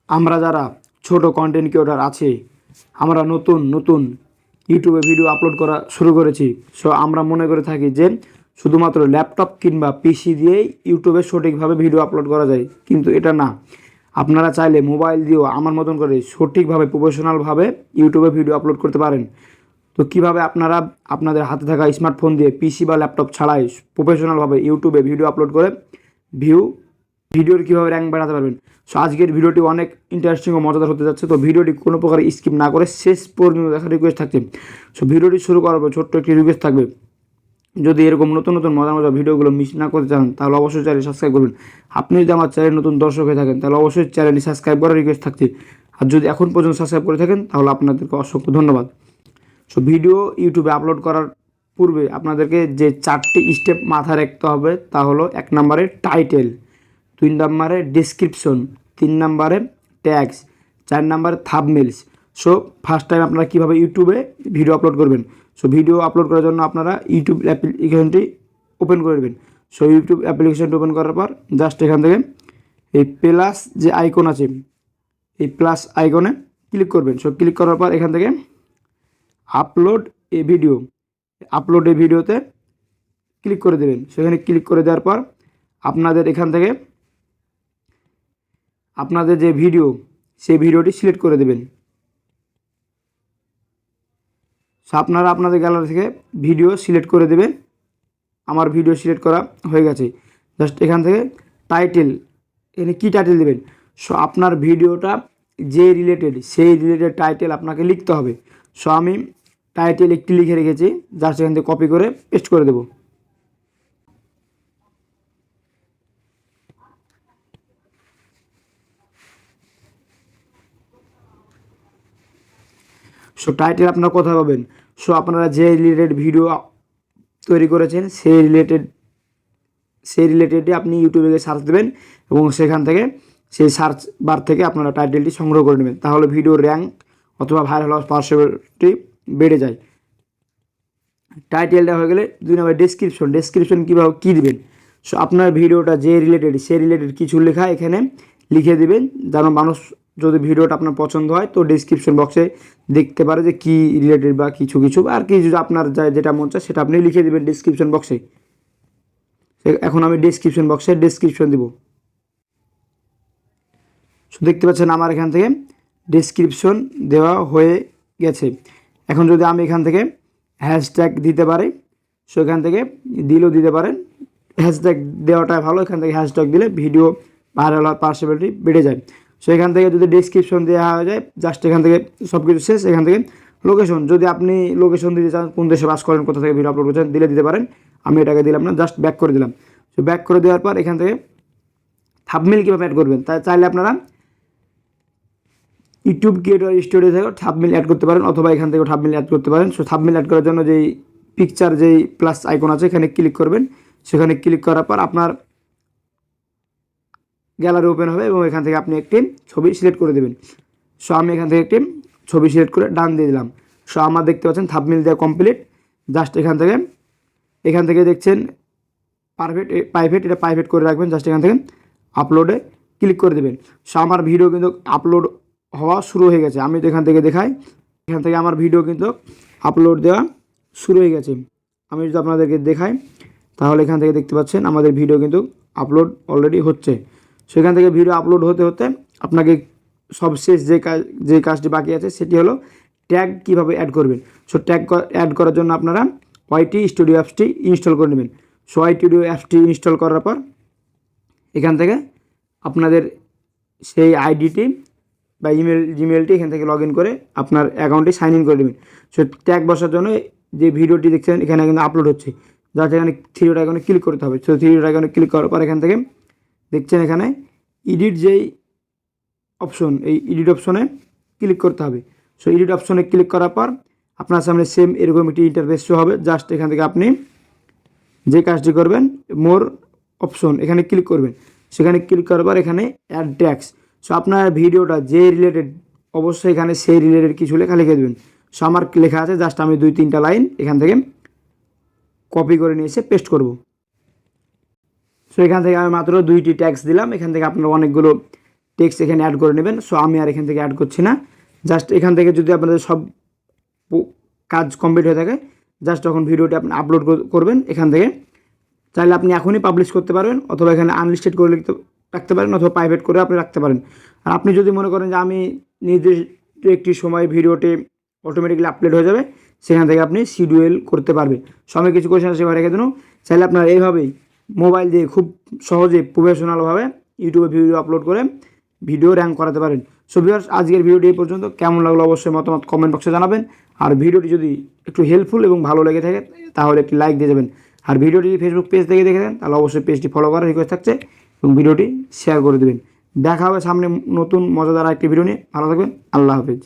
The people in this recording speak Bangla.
আমরা যারা ছোট কন্টেন্ট ক্রিয়েটর আছে, আমরা নতুন নতুন ইউটিউবে ভিডিও আপলোড করা শুরু করেছি। সো আমরা মনে করে থাকি যে শুধুমাত্র ল্যাপটপ কিংবা পিসি দিয়েই ইউটিউবে সঠিকভাবে ভিডিও আপলোড করা যায়, কিন্তু এটা না। আপনারা চাইলে মোবাইল দিয়েও আমার মতন করে সঠিকভাবে প্রফেশনালভাবে ইউটিউবে ভিডিও আপলোড করতে পারেন। তো কিভাবে আপনারা আপনাদের হাতে থাকা স্মার্টফোন দিয়ে পিসি বা ল্যাপটপ ছাড়াই প্রফেশনালভাবে ইউটিউবে ভিডিও আপলোড করে ভিডিওর কীভাবে র্যাঙ্ক বাড়াতে পারবেন। সো আজকের ভিডিওটি অনেক ইন্টারেস্টিং ও মজাদার হতে যাচ্ছে। তো ভিডিওটি কোনো প্রকার স্কিপ না করে শেষ পর্যন্ত দেখার রিকোয়েস্ট থাকছে। সো ভিডিওটি শুরু করার পর ছোট্ট একটি রিকোয়েস্ট থাকবে, যদি এরকম নতুন নতুন মজার মজার ভিডিওগুলো মিস না করতে চান তাহলে অবশ্যই চ্যানেল সাবস্ক্রাইব করবেন। আপনি যদি আমার চ্যানেল নতুন দর্শক হয়ে থাকেন তাহলে অবশ্যই চ্যানেলটি সাবস্ক্রাইব করার রিকোয়েস্ট থাকছে। আর যদি এখন পর্যন্ত সাবস্ক্রাইব করে থাকেন তাহলে আপনাদেরকে অসংখ্য ধন্যবাদ। সো ভিডিও ইউটিউবে আপলোড করার পূর্বে আপনাদেরকে যে 4টি স্টেপ মাথায় রাখতে হবে তা হলো: 1 নম্বরে টাইটেল, 2 নম্বরে ডেসক্রিপশন, 3 নম্বরে ট্যাগস, 4 নম্বরে থাম্বনেইলস। সো ফার্স্ট টাইম আপনারা কীভাবে ইউটিউবে ভিডিও আপলোড করবেন। সো ভিডিও আপলোড করার জন্য আপনারা ইউটিউব অ্যাপ্লিকেশনটি ওপেন করে দেবেন। সো ইউটিউব অ্যাপ্লিকেশনটি ওপেন করার পর জাস্ট এখান থেকে এই প্লাস যে আইকন আছে, এই প্লাস আইকনে ক্লিক করবেন। সো ক্লিক করার পর এখান থেকে আপলোড এ ভিডিওতে ক্লিক করে দেবেন। সেখানে ক্লিক করে দেওয়ার পর আপনাদের এখান থেকে আপনাদের যে ভিডিও, সেই ভিডিওটি সিলেক্ট করে দেবেন। সো আপনারা আপনাদের গ্যালারি থেকে ভিডিও সিলেক্ট করে দেবেন। আমার ভিডিও সিলেক্ট করা হয়ে গেছে। জাস্ট এখান থেকে টাইটেল, এখানে কী টাইটেল দেবেন। সো আপনার ভিডিওটা যে রিলেটেড সেই রিলেটেড টাইটেল আপনাকে লিখতে হবে। সো আমি টাইটেল একটি লিখে রেখেছি, জাস্ট এখান থেকে কপি করে পেস্ট করে দেবো। সো টাইটেল আপনারা কোথায় পাবেন। সো আপনারা যে রিলেটেড ভিডিও তৈরি করেছেন সেই রিলেটেডই আপনি ইউটিউবে গিয়ে সার্চ দেবেন এবং সেখান থেকে সেই সার্চ বার থেকে আপনারা টাইটেলটি সংগ্রহ করে নেবেন। তাহলে ভিডিওর র্যাঙ্ক অথবা ভাইরাল হওয়ার পার্সেন্টেজটি বেড়ে যায়। টাইটেলটা হয়ে গেলে 2 নম্বর ডেসক্রিপশন কীভাবে কী দেবেন। সো আপনার ভিডিওটা যে রিলেটেড সেই রিলেটেড কিছু লেখা এখানে লিখে দেবেন, যেন মানুষ যদি ভিডিওটা আপনার পছন্দ হয় তো ডেসক্রিপশন বক্সে দেখতে পারে যে কী রিলেটেড বা কিছু আর কি, যদি আপনার যেটা মন চায় সেটা আপনি লিখে দেবেন ডেসক্রিপশন বক্সে। এখন আমি ডেসক্রিপশন বক্সে ডেসক্রিপশন দিব। সো দেখতে পাচ্ছেন আমার এখান থেকে ডেসক্রিপশন দেওয়া হয়ে গেছে। এখন যদি আমি এখান থেকে হ্যাশট্যাগ দিতে পারি, সো এখান থেকে দিলেও দিতে পারেন। হ্যাশট্যাগ দেওয়াটাই ভালো, এখান থেকে হ্যাশট্যাগ দিলে ভিডিও ভাইরাল হওয়ার পার্সেবিলিটি বেড়ে যায়। সো এখান থেকে যদি ডেসক্রিপশন দেওয়া হয়ে যায়, জাস্ট এখান থেকে সব কিছু শেষ। এখান থেকে লোকেশন, যদি আপনি লোকেশন দিতে চান, কোন দেশে বাস করেন, কোথা থেকে ভিডিও আপলোড করছেন, দিতে পারেন। আমি এটাকে দিলাম না, জাস্ট ব্যাক করে দিলাম। সো ব্যাক করে দেওয়ার পর এখান থেকে থাম্বনেইল কীভাবে অ্যাড করবেন, তাই চাইলে আপনারা ইউটিউব ক্রিয়েটর স্টুডিও থেকে থাম্বনেইল অ্যাড করতে পারেন, অথবা এখান থেকে থাম্বনেইল অ্যাড করতে পারেন। সো থাম্বনেইল অ্যাড করার জন্য যেই পিকচার, যেই প্লাস আইকন আছে, এখানে ক্লিক করবেন। সেখানে ক্লিক করার পর আপনার গ্যালারি ওপেন হবে এবং এখান থেকে আপনি একটি ছবি সিলেক্ট করে দেবেন। সো আমি এখান থেকে একটি ছবি সিলেক্ট করে ডান দিয়ে দিলাম। সো আমার দেখতে পাচ্ছেন থাম্বনেইল দেওয়া কমপ্লিট। জাস্ট এখান থেকে দেখছেন প্রাইভেট, এটা প্রাইভেট করে রাখবেন। জাস্ট এখান থেকে আপলোডে ক্লিক করে দেবেন। সো আমার ভিডিও কিন্তু আপলোড হওয়া শুরু হয়ে গেছে। আমি তো এখান থেকে দেখাই, এখান থেকে আমার ভিডিও কিন্তু আপলোড দেওয়া শুরু হয়ে গেছে। আমি যদি আপনাদেরকে দেখাই তাহলে এখান থেকে দেখতে পাচ্ছেন আমাদের ভিডিও কিন্তু আপলোড অলরেডি হচ্ছে। সেখান থেকে ভিডিও আপলোড হতে হতে আপনাকে সবশেষ যে কাজটি বাকি আছে সেটি হলো ট্যাগ কীভাবে অ্যাড করবেন। সো ট্যাগ অ্যাড করার জন্য আপনারা ওয়াইটি স্টুডিও অ্যাপসটি ইনস্টল করে নেবেন। সো ওয়াইটি স্টুডিও অ্যাপসটি ইনস্টল করার পর এখান থেকে আপনাদের সেই আইডিটি বা জিমেলটি এখান থেকে লগ ইন করে আপনার অ্যাকাউন্টে সাইন ইন করে দেবেন। সো ট্যাগ বসার জন্য যে ভিডিওটি দেখছেন এখানে কিন্তু আপলোড হচ্ছে, যাতে এখানে 3 ডট আইকনে ক্লিক করতে হবে। সো 3 ডট আইকনে ক্লিক করার পর এখান থেকে দেখছেন এখানে এডিট যেই অপশন, এই এডিট অপশনে ক্লিক করতে হবে। সো এডিট অপশনে ক্লিক করার পর আপনার সামনে সেম এরকম একটি ইন্টারফেস শো হবে। জাস্ট এখান থেকে আপনি যে কাজটি করবেন, মোর অপশন, এখানে ক্লিক করবেন। সেখানে ক্লিক করার পর এখানে অ্যাড ট্যাগস। সো আপনার ভিডিওটা যে রিলেটেড অবশ্যই এখানে সেই রিলেটেড কিছু লেখা লিখে দেবেন। সো আমার লেখা আছে, জাস্ট আমি 2-3টা লাইন এখান থেকে কপি করে নিয়ে এসে পেস্ট করব। সো এখান থেকে আমি মাত্র 2টি ট্যাগস দিলাম। এখান থেকে আপনারা অনেকগুলো টেক্সট এখানে অ্যাড করে নেবেন। সো আমি আর এখান থেকে অ্যাড করছি না, জাস্ট এখান থেকে যদি আপনাদের সব কাজ কমপ্লিট হয়ে থাকে, জাস্ট যখন ভিডিওটি আপনি আপলোড করবেন এখান থেকে, চাইলে আপনি এখনই পাবলিশ করতে পারবেন, অথবা এখানে আনলিস্টেড করে রাখতে পারেন, অথবা প্রাইভেট করে আপনি রাখতে পারেন। আর আপনি যদি মনে করেন যে আমি নির্দিষ্ট একটি সময় ভিডিওটি অটোমেটিক্যালি আপলোড হয়ে যাবে, সেখান থেকে আপনি শিডিউল করতে পারবেন। সো আমি কিছু কোয়েশ্চেন সেভাবে রেখে দিন, চাইলে আপনারা এইভাবেই মোবাইল দিয়ে খুব সহজে প্রফেশনালভাবে ইউটিউবে ভিডিও আপলোড করে ভিডিও র্যাঙ্ক করাতে পারেন। সো ভিউয়ার্স, আজকের ভিডিওটি এই পর্যন্ত। কেমন লাগলো অবশ্যই মতামত কমেন্ট বক্সে জানাবেন। আর ভিডিওটি যদি একটু হেল্পফুল এবং ভালো লেগে থাকে তাহলে একটি লাইক দিয়ে যাবেন। আর ভিডিওটি যদি ফেসবুক পেজ থেকে দেখে দেন তাহলে অবশ্যই পেজটি ফলো করার রিকোয়েস্ট থাকছে এবং ভিডিওটি শেয়ার করে দেবেন। দেখা হবে সামনে নতুন মজাদার একটি ভিডিও নিয়ে। ভালো থাকবেন, আল্লাহ হাফেজ।